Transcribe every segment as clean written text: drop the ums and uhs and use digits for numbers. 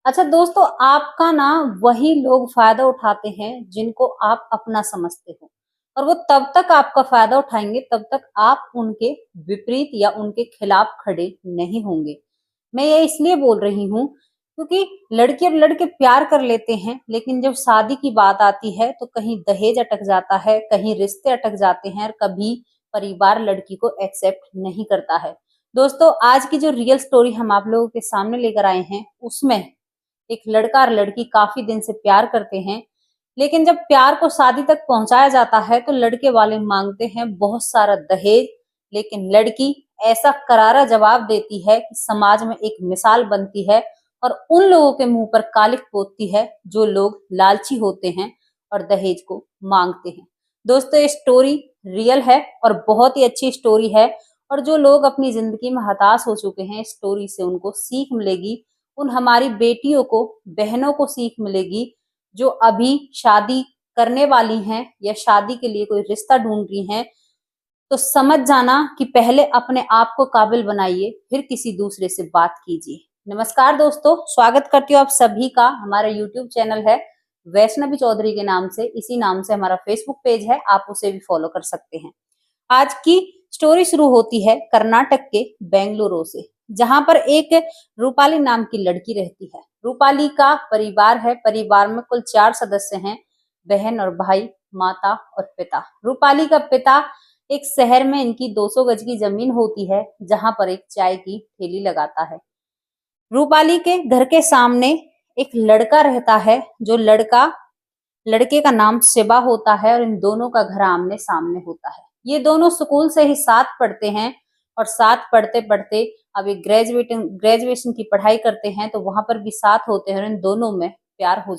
अच्छा दोस्तों, आपका ना वही लोग फायदा उठाते हैं जिनको आप अपना समझते हो, और वो तब तक आपका फायदा उठाएंगे तब तक आप उनके विपरीत या उनके खिलाफ खड़े नहीं होंगे। मैं ये इसलिए बोल रही हूँ क्योंकि लड़की और लड़के प्यार कर लेते हैं, लेकिन जब शादी की बात आती है तो कहीं दहेज अटक जाता है, कहीं रिश्ते अटक जाते हैं, और कभी परिवार लड़की को एक्सेप्ट नहीं करता है। दोस्तों, आज की जो रियल स्टोरी हम आप लोगों के सामने लेकर आए हैं, उसमें एक लड़का और लड़की काफी दिन से प्यार करते हैं, लेकिन जब प्यार को शादी तक पहुंचाया जाता है तो लड़के वाले मांगते हैं बहुत सारा दहेज। लेकिन लड़की ऐसा करारा जवाब देती है कि समाज में एक मिसाल बनती है और उन लोगों के मुंह पर कालिक पोतती है जो लोग लालची होते हैं और दहेज को मांगते हैं। दोस्तों, ये स्टोरी रियल है और बहुत ही अच्छी स्टोरी है, और जो लोग अपनी जिंदगी में हताश हो चुके हैं, इस स्टोरी से उनको सीख मिलेगी। उन हमारी बेटियों को, बहनों को सीख मिलेगी जो अभी शादी करने वाली हैं या शादी के लिए कोई रिश्ता ढूंढ रही हैं। तो समझ जाना कि पहले अपने आप को काबिल बनाइए, फिर किसी दूसरे से बात कीजिए। नमस्कार दोस्तों, स्वागत करती हूँ आप सभी का। हमारा यूट्यूब चैनल है वैष्णवी चौधरी के नाम से, इसी नाम से हमारा फेसबुक पेज है, आप उसे भी फॉलो कर सकते हैं। आज की स्टोरी शुरू होती है कर्नाटक के बेंगलुरु से, जहां पर एक रूपाली नाम की लड़की रहती है। रूपाली का परिवार है, परिवार में कुल 4 सदस्य हैं, बहन और भाई, माता और पिता। रूपाली का पिता एक शहर में, इनकी 200 गज की जमीन होती है जहां पर एक चाय की ठेली लगाता है। रूपाली के घर के सामने एक लड़का रहता है, जो लड़के का नाम शिवा होता है, और इन दोनों का घर आमने सामने होता है। ये दोनों स्कूल से ही साथ पढ़ते हैं, और साथ पढ़ते पढ़ते अब एक ग्रेजुएशन की पढ़ाई करते हैं, तो वहां पर भी साथ होते हैं, और इन दोनों में प्यार हो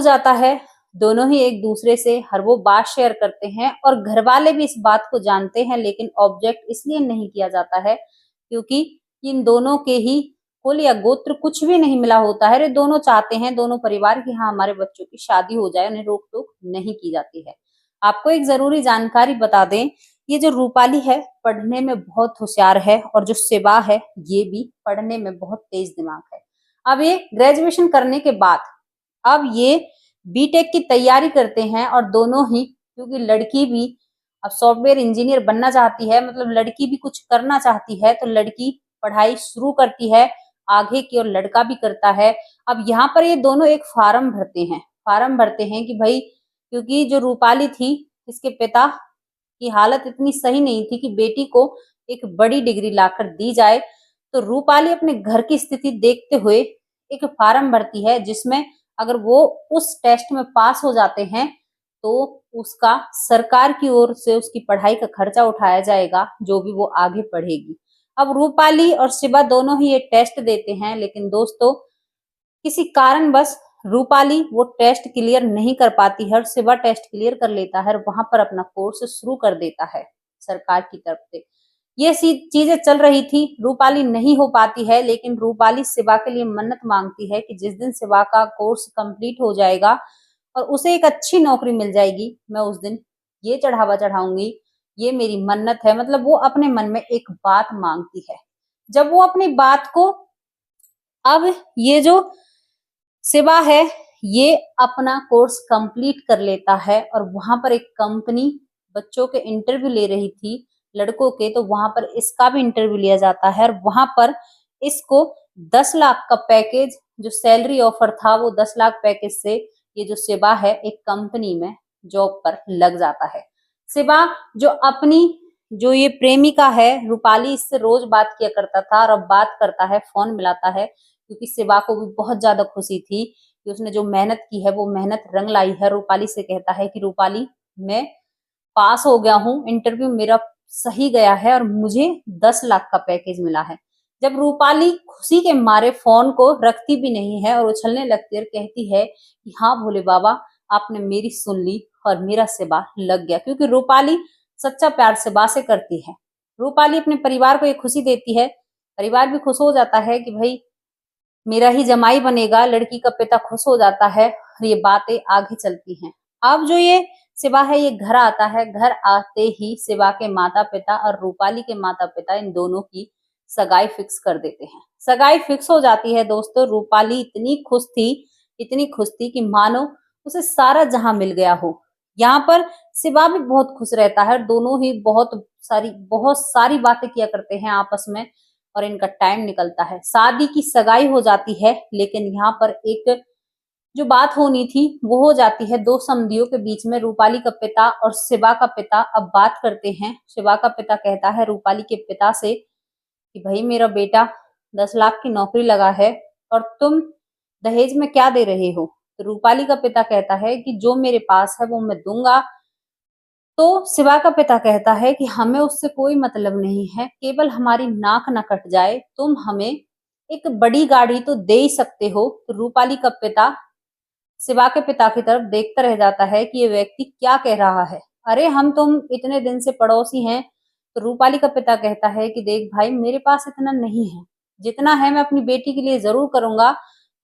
जाता है। दोनों ही एक दूसरे से हर वो बात शेयर करते हैं, और घर वाले भी इस बात को जानते हैं, लेकिन ऑब्जेक्ट इसलिए नहीं किया जाता है क्योंकि इन दोनों के ही कुल या गोत्र कुछ भी नहीं मिला होता है। ये दोनों चाहते हैं, दोनों परिवार की, हाँ हमारे बच्चों की शादी हो जाए, उन्हें रोक टोक नहीं की जाती है। आपको एक जरूरी जानकारी बता दें, ये जो रूपाली है पढ़ने में बहुत होशियार है, और जो शिवा है ये भी पढ़ने में बहुत तेज दिमाग है। अब ये ग्रेजुएशन करने के बाद अब ये बीटेक की तैयारी करते हैं, और दोनों ही, क्योंकि लड़की भी अब सॉफ्टवेयर इंजीनियर बनना चाहती है, मतलब लड़की भी कुछ करना चाहती है, तो लड़की पढ़ाई शुरू करती है आगे की, और लड़का भी करता है। अब यहाँ पर ये दोनों एक फार्म भरते हैं कि भाई, क्योंकि जो रूपाली थी, इसके पिता की हालत इतनी सही नहीं थी कि बेटी को एक बड़ी डिग्री लाकर दी जाए। तो रूपाली अपने घर की स्थिति देखते हुए एक फार्म भरती है, जिसमें अगर वो उस टेस्ट में पास हो जाते हैं तो उसका सरकार की ओर से उसकी पढ़ाई का खर्चा उठाया जाएगा, जो भी वो आगे पढ़ेगी। अब रूपाली और शिवा दोनों ही ये टेस्ट देते हैं, लेकिन दोस्तों किसी कारणवश रूपाली वो टेस्ट क्लियर नहीं कर पाती है, और शिवा टेस्ट क्लियर कर लेता है, और वहां पर अपना कोर्स शुरू कर देता है सरकार की तरफ से। ये चीजें चल रही थी, रूपाली नहीं हो पाती है, लेकिन रूपाली शिवा के लिए मन्नत मांगती है कि जिस दिन शिवा का कोर्स कंप्लीट हो जाएगा और उसे एक अच्छी नौकरी मिल जाएगी, मैं उस दिन ये चढ़ावा चढ़ाऊंगी, ये मेरी मन्नत है। मतलब वो अपने मन में एक बात मांगती है। जब वो अपनी बात को, अब ये जो शिवा है ये अपना कोर्स कंप्लीट कर लेता है, और वहां पर एक कंपनी बच्चों के इंटरव्यू ले रही थी, लड़कों के, तो वहां पर इसका भी इंटरव्यू लिया जाता है, और वहां पर इसको 10 लाख का पैकेज, जो सैलरी ऑफर था, वो 10 लाख पैकेज से ये जो शिवा है एक कंपनी में जॉब पर लग जाता है। शिवा जो अपनी, जो ये प्रेमिका है रूपाली, इससे रोज बात किया करता था, और अब बात करता है, फोन मिलाता है, क्योंकि शिवा को भी बहुत ज्यादा खुशी थी कि उसने जो मेहनत की है वो मेहनत रंग लाई है। रूपाली से कहता है कि रूपाली, मैं पास हो गया हूँ, इंटरव्यू मेरा सही गया है, और मुझे 10 लाख का पैकेज मिला है। जब रूपाली खुशी के मारे फोन को रखती भी नहीं है और उछलने लगती है, और कहती है कि हाँ भोले बाबा, आपने मेरी सुन ली और मेरा शिवा लग गया, क्योंकि रूपाली सच्चा प्यार शिवा से करती है। रूपाली अपने परिवार को एक खुशी देती है, परिवार भी खुश हो जाता है कि भाई मेरा ही जमाई बनेगा, लड़की का पिता खुश हो जाता है, और ये बातें आगे चलती हैं। अब जो ये शिवा है ये घर आता है, घर आते ही शिवा के माता पिता और रूपाली के माता पिता, इन दोनों की सगाई फिक्स कर देते हैं। सगाई फिक्स हो जाती है दोस्तों। रूपाली इतनी खुश थी कि मानो उसे सारा जहां मिल गया हो। यहाँ पर शिवा भी बहुत खुश रहता है। दोनों ही बहुत सारी बातें किया करते हैं आपस में और इनका टाइम निकलता है। शादी की सगाई हो जाती है, लेकिन यहाँ पर एक जो बात होनी थी वो हो जाती है दो समधियों के बीच में। रूपाली का पिता और शिवा का पिता अब बात करते हैं। शिवा का पिता कहता है रूपाली के पिता से कि भाई मेरा बेटा 10 लाख की नौकरी लगा है और तुम दहेज में क्या दे रहे हो। तो रूपाली का पिता कहता है कि जो मेरे पास है वो मैं दूंगा। तो शिवा का पिता कहता है कि हमें उससे कोई मतलब नहीं है, केवल हमारी नाक न कट जाए। तुम हमें एक बड़ी गाड़ी तो दे ही सकते हो। तो रूपाली का पिता शिवा के पिता की तरफ देखता रह जाता है कि ये व्यक्ति क्या कह रहा है। अरे हम तुम इतने दिन से पड़ोसी हैं। तो रूपाली का पिता कहता है कि देख भाई मेरे पास इतना नहीं है, जितना है मैं अपनी बेटी के लिए जरूर करूंगा।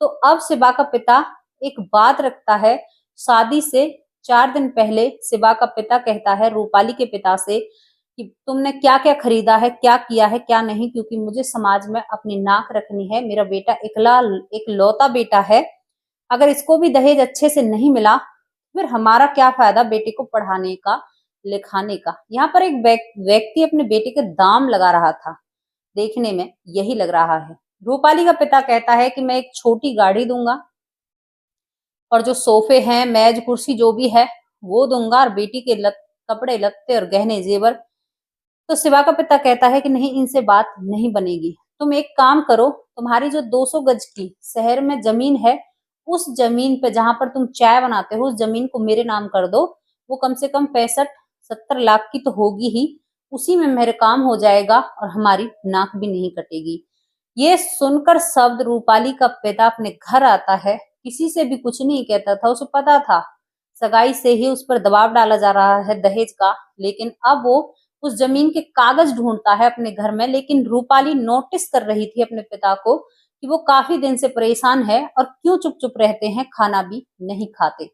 तो अब शिवा का पिता एक बात रखता है। शादी से 4 दिन पहले शिवा का पिता कहता है रूपाली के पिता से कि तुमने क्या क्या खरीदा है, क्या किया है, क्या नहीं, क्योंकि मुझे समाज में अपनी नाक रखनी है। मेरा बेटा इकलौता बेटा है। अगर इसको भी दहेज अच्छे से नहीं मिला फिर हमारा क्या फायदा बेटे को पढ़ाने का, लिखाने का। यहाँ पर एक व्यक्ति अपने बेटे के दाम लगा रहा था। देखने में यही लग रहा है। रूपाली का पिता कहता है कि मैं एक छोटी गाड़ी दूंगा और जो सोफे हैं, मेज कुर्सी जो भी है वो दूंगा, और बेटी के कपड़े लत्ते और गहने जेवर। तो शिवा का पिता कहता है कि नहीं, इनसे बात नहीं बनेगी। तुम एक काम करो, तुम्हारी जो 200 गज की शहर में जमीन है, उस जमीन पे जहां पर तुम चाय बनाते हो उस जमीन को मेरे नाम कर दो। वो कम से कम 65-70 लाख की तो होगी ही। उसी में मेरे काम हो जाएगा और हमारी नाक भी नहीं कटेगी। ये सुनकर शब्द रूपाली का पिता अपने घर आता है। किसी से भी कुछ नहीं कहता था, उसे पता था सगाई से ही उस पर दबाव डाला जा रहा है दहेज का। लेकिन अब वो उस जमीन के कागज ढूंढता है अपने घर में। लेकिन रूपाली नोटिस कर रही थी अपने पिता को कि वो काफी दिन से परेशान है और क्यों चुप चुप रहते हैं, खाना भी नहीं खाते।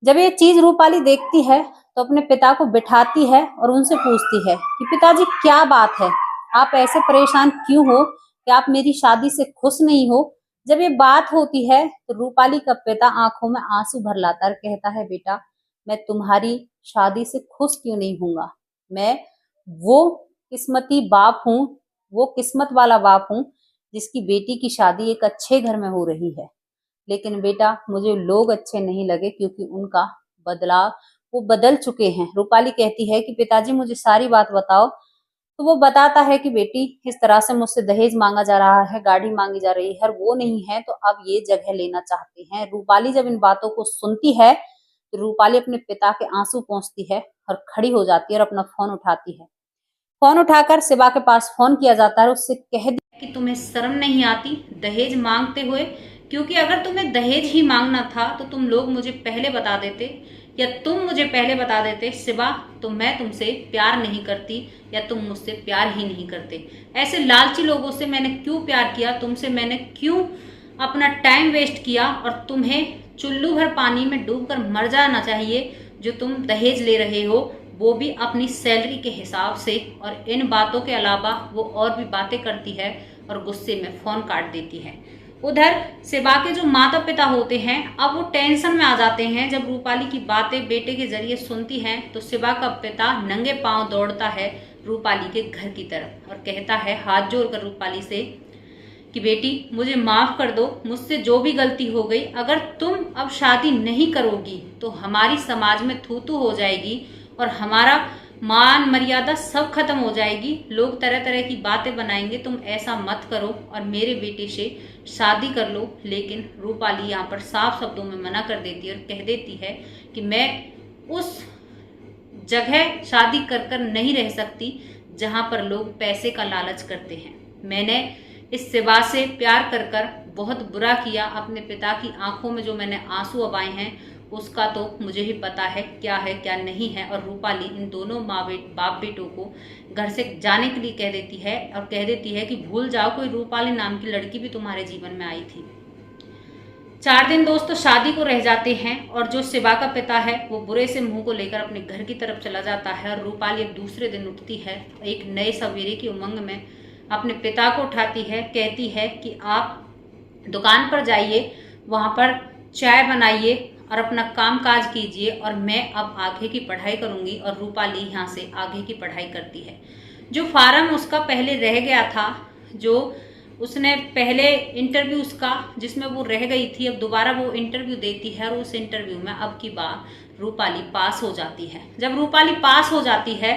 जब ये चीज रूपाली देखती है तो अपने पिता को बिठाती है और उनसे पूछती है कि पिताजी क्या बात है, आप ऐसे परेशान क्यों हो, कि आप मेरी शादी से खुश नहीं हो। जब ये बात होती है तो रूपाली का पिता आंखों में आंसू भर लाता है, कहता है बेटा मैं तुम्हारी शादी से खुश क्यों नहीं होऊंगा। मैं वो किस्मती बाप हूँ, वो किस्मत वाला बाप हूँ जिसकी बेटी की शादी एक अच्छे घर में हो रही है। लेकिन बेटा मुझे लोग अच्छे नहीं लगे क्योंकि उनका बदलाव वो बदल चुके हैं। रूपाली कहती है कि पिताजी मुझे सारी बात बताओ। तो वो बताता है कि बेटी किस तरह से मुझसे दहेज मांगा जा रहा है, गाड़ी मांगी जा रही है, वो नहीं है तो अब ये जगह लेना चाहते हैं। रूपाली जब इन बातों को सुनती है तो रूपाली अपने पिता के आंसू पोंछती है और खड़ी हो जाती है और अपना फोन उठाती है। फोन उठाकर शिवा के पास फोन किया जाता है। उससे कह दिया कि तुम्हें शर्म नहीं आती दहेज मांगते हुए, क्योंकि अगर तुम्हें दहेज ही मांगना था तो तुम लोग मुझे पहले बता देते, या तुम मुझे पहले बता देते शिवा तो मैं तुमसे प्यार नहीं करती, या तुम मुझसे प्यार ही नहीं करते। ऐसे लालची लोगों से मैंने क्यों प्यार किया, तुमसे मैंने क्यों अपना टाइम वेस्ट किया, और तुम्हें चुल्लू भर पानी में डूबकर मर जाना चाहिए। जो तुम दहेज ले रहे हो वो भी अपनी सैलरी के हिसाब से, और इन बातों के अलावा वो और भी बातें करती है और गुस्से में फोन काट देती है। उधर शिवा के जो माता पिता होते हैं अब वो टेंशन में आ जाते हैं। जब रूपाली की बातें बेटे के जरिए सुनती हैं तो शिवा का पिता नंगे पांव दौड़ता है रूपाली के घर की तरफ और कहता है हाथ जोड़कर रूपाली से कि बेटी मुझे माफ कर दो, मुझसे जो भी गलती हो गई। अगर तुम अब शादी नहीं करोगी तो हमारी समाज में थू थू हो जाएगी और हमारा मान मर्यादा सब खत्म हो जाएगी। लोग तरह तरह की बातें बनाएंगे, तुम ऐसा मत करो और मेरे बेटे से शादी कर लो। लेकिन रूपाली यहाँ पर साफ शब्दों में मना कर देती है और कह देती है कि मैं उस जगह शादी कर कर नहीं रह सकती जहां पर लोग पैसे का लालच करते हैं। मैंने इस शिवा से प्यार कर कर बहुत बुरा किया। अपने पिता की आंखों में जो मैंने आंसू अबाए हैं उसका तो मुझे ही पता है क्या नहीं है। और रूपाली इन दोनों बाप बेटों को घर से जाने के लिए कह देती है और कह देती है कि भूल जाओ कोई रूपाली नाम की लड़की भी तुम्हारे जीवन में आई थी। 4 दिन दोस्तों शादी को रह जाते हैं और जो शिवा का पिता है वो बुरे से मुंह को लेकर अपने घर की तरफ चला जाता है और रूपाली अब दूसरे दिन उठती है एक नए सवेरे की उमंग में। अपने पिता को उठाती है, कहती है कि आप दुकान पर जाइए, वहाँ पर चाय बनाइए और अपना काम काज कीजिए और मैं अब आगे की पढ़ाई करूँगी। और रूपाली यहाँ से आगे की पढ़ाई करती है। जो फार्म उसका पहले रह गया था, जो उसने पहले इंटरव्यू उसका जिसमें वो रह गई थी, अब दोबारा वो इंटरव्यू देती है और उस इंटरव्यू में अब की बार रूपाली पास हो जाती है। जब रूपाली पास हो जाती है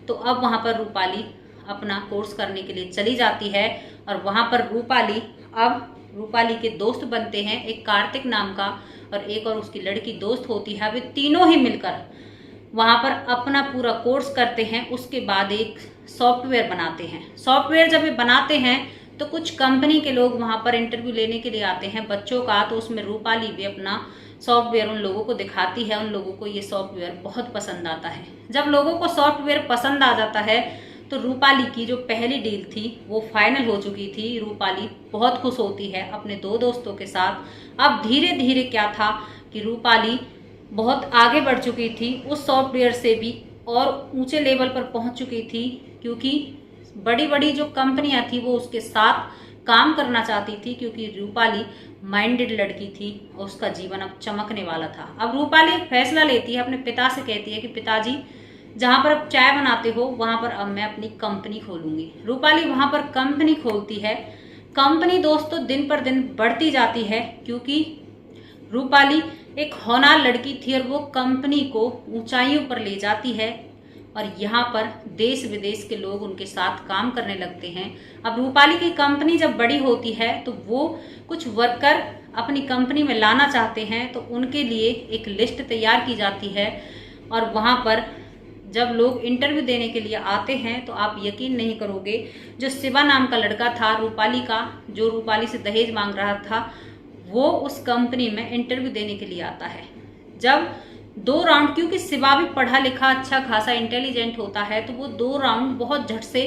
तो अब वहाँ पर रूपाली अपना कोर्स करने के लिए चली जाती है और वहाँ पर रूपाली के दोस्त बनते हैं, एक कार्तिक नाम का और एक और उसकी लड़की दोस्त होती है। वे तीनों ही मिलकर वहाँ पर अपना पूरा कोर्स करते हैं। उसके बाद एक सॉफ्टवेयर बनाते हैं। सॉफ्टवेयर जब वे बनाते हैं तो कुछ कंपनी के लोग वहाँ पर इंटरव्यू लेने के लिए आते हैं बच्चों का, तो उसमें रूपाली भी अपना सॉफ्टवेयर उन लोगों को दिखाती है। उन लोगों को ये सॉफ्टवेयर बहुत पसंद आता है। जब लोगों को सॉफ्टवेयर पसंद आ जाता है तो रूपाली की जो पहली डील थी वो फाइनल हो चुकी थी। रूपाली बहुत खुश होती है अपने दो दोस्तों के साथ। अब धीरे धीरे क्या था कि रूपाली बहुत आगे बढ़ चुकी थी, उस सॉफ्टवेयर से भी और ऊंचे लेवल पर पहुंच चुकी थी, क्योंकि बड़ी बड़ी जो कंपनियां थी वो उसके साथ काम करना चाहती थी, क्योंकि रूपाली माइंडेड लड़की थी और उसका जीवन अब चमकने वाला था। अब रूपाली एक फैसला लेती है, अपने पिता से कहती है कि पिताजी, जहाँ पर अब चाय बनाते हो वहाँ पर अब मैं अपनी कंपनी खोलूंगी। रूपाली वहाँ पर कंपनी खोलती है। कंपनी दोस्तों दिन पर दिन बढ़ती जाती है, क्योंकि रूपाली एक होनहार लड़की थी और वो कंपनी को ऊंचाइयों पर ले जाती है और यहाँ पर देश विदेश के लोग उनके साथ काम करने लगते हैं। अब रूपाली की कंपनी जब बड़ी होती है तो वो कुछ वर्कर अपनी कंपनी में लाना चाहते हैं, तो उनके लिए एक लिस्ट तैयार की जाती है और वहाँ पर जब लोग इंटरव्यू देने के लिए आते हैं तो आप यकीन नहीं करोगे, जो शिवा नाम का लड़का था रूपाली का, जो रूपाली से दहेज मांग रहा था, वो उस कंपनी में इंटरव्यू देने के लिए आता है। जब 2 राउंड, क्योंकि शिवा भी पढ़ा लिखा अच्छा खासा इंटेलिजेंट होता है, तो वो 2 राउंड बहुत झट से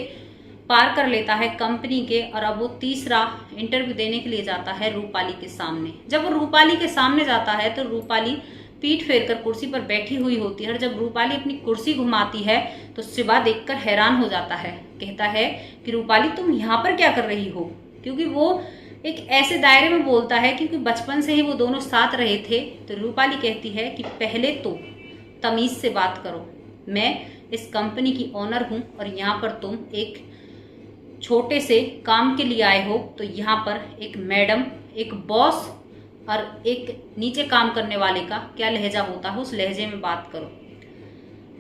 पार कर लेता है कंपनी के और अब वो तीसरा इंटरव्यू देने के लिए जाता है रूपाली के सामने। जब वो रूपाली के सामने जाता है तो रूपाली पीठ फेरकर कुर्सी पर बैठी हुई होती है और जब रूपाली अपनी कुर्सी घुमाती है तो शिवा देखकर हैरान हो जाता है। कहता है कि रूपाली तुम यहाँ पर क्या कर रही हो, क्योंकि वो एक ऐसे दायरे में बोलता है क्योंकि बचपन से ही वो दोनों साथ रहे थे। तो रूपाली कहती है कि पहले तो तमीज से बात करो, मैं इस कंपनी की ओनर हूँ और यहाँ पर तुम एक छोटे से काम के लिए आए हो, तो यहाँ पर एक मैडम, एक बॉस और एक नीचे काम करने वाले का क्या लहजा होता है उस लहजे में बात करो।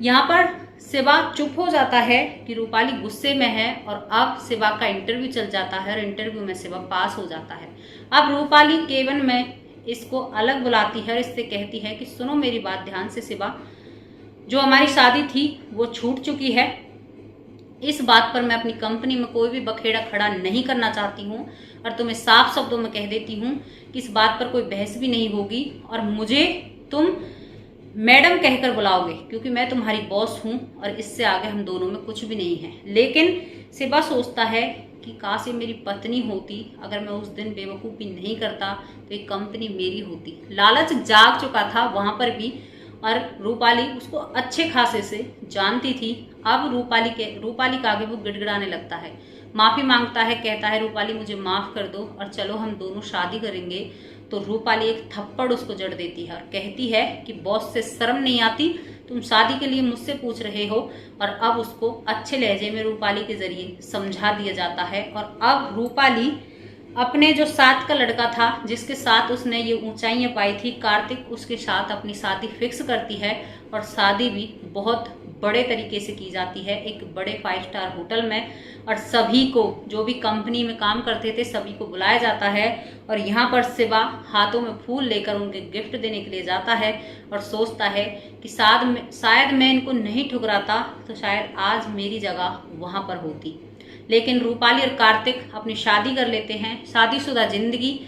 यहाँ पर शिवा चुप हो जाता है कि रूपाली गुस्से में है और अब शिवा का इंटरव्यू चल जाता है और इंटरव्यू में शिवा पास हो जाता है। अब रूपाली केबिन में इसको अलग बुलाती है और इससे कहती है कि सुनो मेरी बात ध्यान से शिवा, जो हमारी शादी थी वो छूट चुकी है। इस बात पर मैं अपनी कंपनी में कोई भी बखेड़ा खड़ा नहीं करना चाहती हूँ और तुम्हें साफ शब्दों में कह देती हूँ कि इस बात पर कोई बहस भी नहीं होगी और मुझे तुम मैडम कहकर बुलाओगे, क्योंकि मैं तुम्हारी बॉस हूँ और इससे आगे हम दोनों में कुछ भी नहीं है। लेकिन शिवा सोचता है कि काश ये मेरी पत्नी होती, अगर मैं उस दिन बेवकूफ़ी नहीं करता तो ये कंपनी मेरी होती। लालच जाग चुका था वहाँ पर भी और रूपाली उसको अच्छे खासे से जानती थी। अब रूपाली के आगे वो गिड़गिड़ाने लगता है, माफ़ी मांगता है, कहता है रूपाली मुझे माफ़ कर दो और चलो हम दोनों शादी करेंगे। तो रूपाली एक थप्पड़ उसको जड़ देती है और कहती है कि बॉस से शर्म नहीं आती, तुम शादी के लिए मुझसे पूछ रहे हो। और अब उसको अच्छे लहजे में रूपाली के जरिए समझा दिया जाता है और अब रूपाली अपने जो साथ का लड़का था जिसके साथ उसने ये ऊंचाइयां पाई थी, कार्तिक, उसके साथ अपनी शादी फिक्स करती है और शादी भी बहुत बड़े तरीके से की जाती है, एक बड़े 5 स्टार होटल में। और सभी को, जो भी कंपनी में काम करते थे, सभी को बुलाया जाता है और यहाँ पर शिवा हाथों में फूल लेकर उनके गिफ्ट देने के लिए जाता है और सोचता है कि शायद मैं इनको नहीं ठुकराता तो शायद आज मेरी जगह वहाँ पर होती। लेकिन रूपाली और कार्तिक अपनी शादी कर लेते हैं, शादीशुदा जिंदगी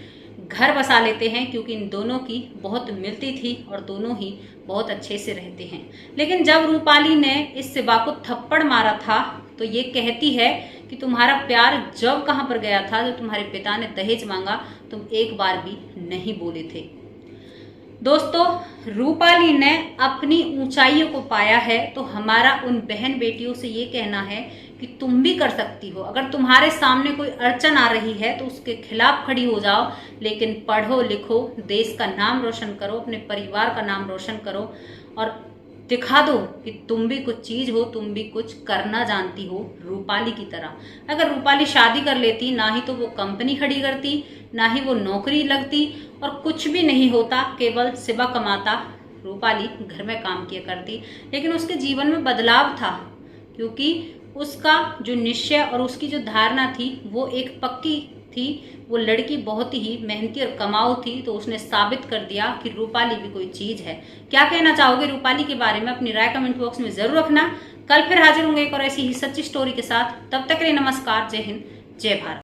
घर बसा लेते हैं, क्योंकि इन दोनों की बहुत मिलती थी और दोनों ही बहुत अच्छे से रहते हैं। लेकिन जब रूपाली ने इस शिवा को थप्पड़ मारा था तो ये कहती है कि तुम्हारा प्यार जब कहाँ पर गया था, जब तुम्हारे पिता ने दहेज मांगा तुम एक बार भी नहीं बोले थे। दोस्तों, रूपाली ने अपनी ऊंचाइयों को पाया है, तो हमारा उन बहन बेटियों से ये कहना है कि तुम भी कर सकती हो। अगर तुम्हारे सामने कोई अड़चन आ रही है तो उसके खिलाफ खड़ी हो जाओ, लेकिन पढ़ो लिखो, देश का नाम रोशन करो, अपने परिवार का नाम रोशन करो और दिखा दो कि तुम भी कुछ चीज हो, तुम भी कुछ करना जानती हो, रूपाली की तरह। अगर रूपाली शादी कर लेती, ना ही तो वो कंपनी खड़ी करती, ना ही वो नौकरी लगती, और कुछ भी नहीं होता, केवल शिवा कमाता, रूपाली घर में काम किया करती। लेकिन उसके जीवन में बदलाव था, क्योंकि उसका जो निश्चय और उसकी जो धारणा थी वो एक पक्की थी। वो लड़की बहुत ही मेहनती और कमाऊ थी, तो उसने साबित कर दिया कि रूपाली भी कोई चीज है। क्या कहना चाहोगे रूपाली के बारे में? अपनी राय कमेंट बॉक्स में जरूर रखना। कल फिर हाजिर होंगे एक और ऐसी ही सच्ची स्टोरी के साथ। तब तक के लिए नमस्कार, जय हिंद, जय भारत।